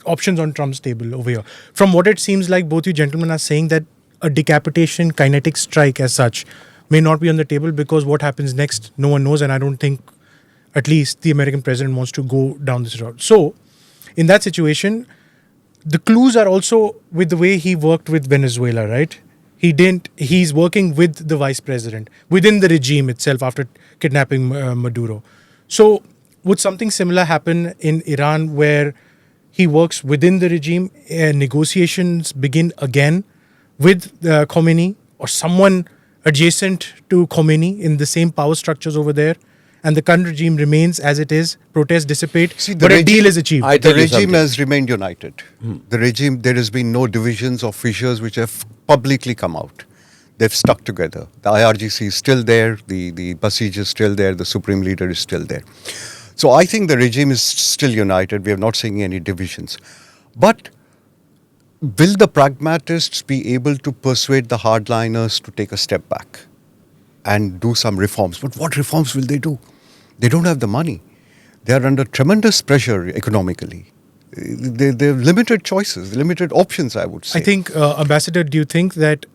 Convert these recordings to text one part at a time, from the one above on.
options on Trump's table over here. From what it seems like, both you gentlemen are saying that a decapitation kinetic strike as such may not be on the table because what happens next, no one knows, and I don't think at least the American president wants to go down this route. So, in that situation, the clues are also with the way he worked with Venezuela, right? He's working with the vice president within the regime itself after kidnapping Maduro. So, would something similar happen in Iran where he works within the regime and negotiations begin again with Khamenei or someone adjacent to Khamenei in the same power structures over there, and the current regime remains as it is, protests dissipate, but a deal is achieved? The regime has remained united. The regime, there has been no divisions or fissures which have publicly come out. They've stuck together. The IRGC is still there, the Basij is still there, the supreme leader is still there. So I think the regime is still united. We are not seeing any divisions. But will the pragmatists be able to persuade the hardliners to take a step back and do some reforms? But what reforms will they do? They don't have the money. They are under tremendous pressure economically. They have limited choices, limited options, I would say. I think, Ambassador, do you think that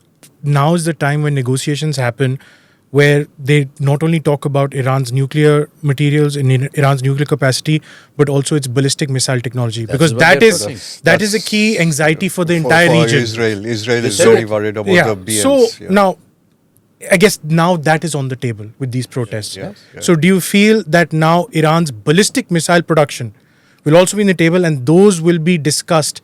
now is the time when negotiations happen where they not only talk about Iran's nuclear materials and Iran's nuclear capacity, but also its ballistic missile technology? Because that is a key anxiety for the entire region. Israel is very worried about the BMs. Now, I guess now that is on the table with these protests. Yes. So do you feel that now Iran's ballistic missile production will also be on the table and those will be discussed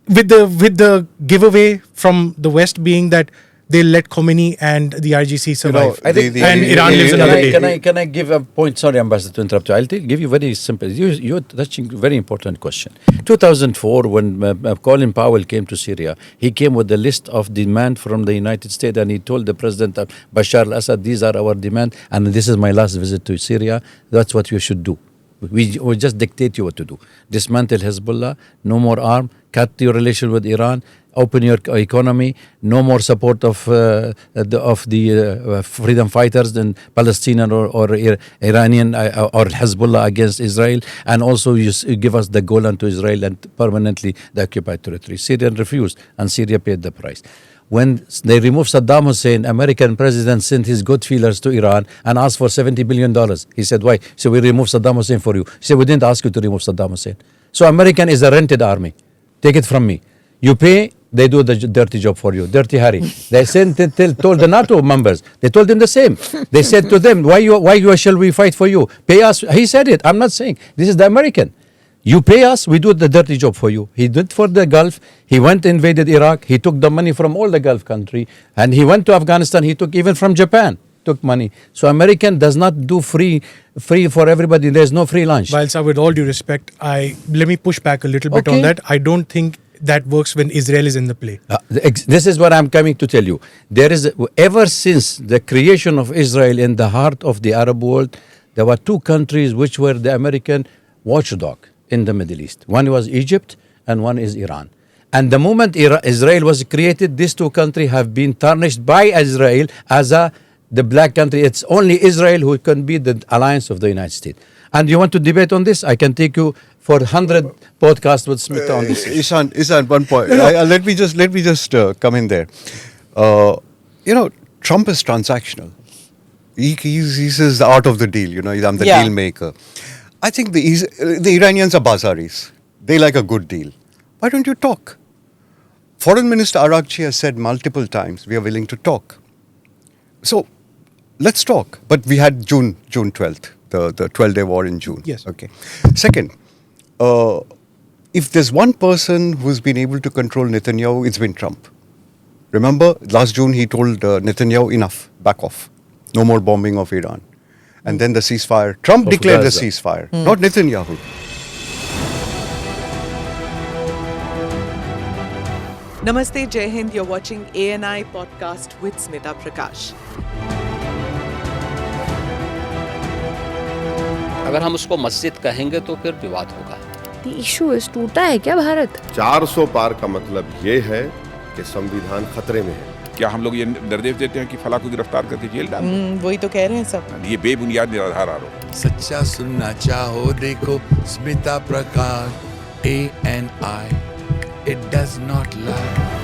with the giveaway from the West being that they'll let Khamenei and the IRGC survive? I think and Iran lives another day. Can I give a point? Sorry, Ambassador, to interrupt you. I'll give you very simple. You're touching a very important question. 2004, when Colin Powell came to Syria, he came with a list of demand from the United States, and he told the President Bashar al-Assad, these are our demands, and this is my last visit to Syria. That's what you should do. We just dictate you what to do. Dismantle Hezbollah, no more arm, cut your relation with Iran, open your economy, no more support of the freedom fighters in Palestinian or Iranian or Hezbollah against Israel, and also you give us the Golan to Israel and permanently the occupied territory. Syria refused, and Syria paid the price. When they removed Saddam Hussein, American president sent his good feelers to Iran and asked for $70 billion. He said, why? So we removed Saddam Hussein for you. He said, we didn't ask you to remove Saddam Hussein. So American is a rented army. Take it from me. You pay, they do the dirty job for you. Dirty Harry. They told the NATO members. They told them the same. They said to them, why shall we fight for you? Pay us. He said it. I'm not saying. This is the American. You pay us, we do the dirty job for you. He did for the Gulf. He went invaded Iraq. He took the money from all the Gulf country. And he went to Afghanistan. He took even from Japan. Took money. So American does not do free for everybody. There's no free lunch. While, sir, with all due respect, let me push back a little bit on that. I don't think that works when Israel is in the play. This is what I'm coming to tell you. There is, ever since the creation of Israel in the heart of the Arab world, there were two countries which were the American watchdog in the Middle East. One was Egypt and one is Iran. And the moment Israel was created, these two countries have been tarnished by Israel as the black country. It's only Israel who can be the alliance of the United States. And you want to debate on this? I can take you for 100 podcasts with Smita on this. Ishan, one point. Let me just come in there. Trump is transactional. He says the art of the deal. I'm the deal maker. I think the Iranians are bazaris. They like a good deal. Why don't you talk? Foreign Minister Arakchi has said multiple times, we are willing to talk. So, let's talk. But we had June 12th, the 12-day war in June. Yes. Okay. Second, if there's one person who's been able to control Netanyahu, it's been Trump. Remember, last June he told Netanyahu, enough, back off. No more bombing of Iran. And then the ceasefire. Trump declared the ceasefire, not Netanyahu. Namaste, Jai Hind. You're watching ANI podcast with Smita Prakash. अगर हम उसको मस्जिद कहेंगे तो फिर विवाद होगा. The issue is टूटा है क्या भारत? 400 पार का मतलब ये है कि संविधान खतरे में है. क्या हम लोग ये निर्देश देते हैं कि फला को गिरफ्तार करके जेल डाल दें? वही तो कह रहे हैं सब. ये बेबुनियाद निराधार आरोप. सच्चा सुनना चाहो देखो स्मिता प्रकाश. ANI. It does not lie.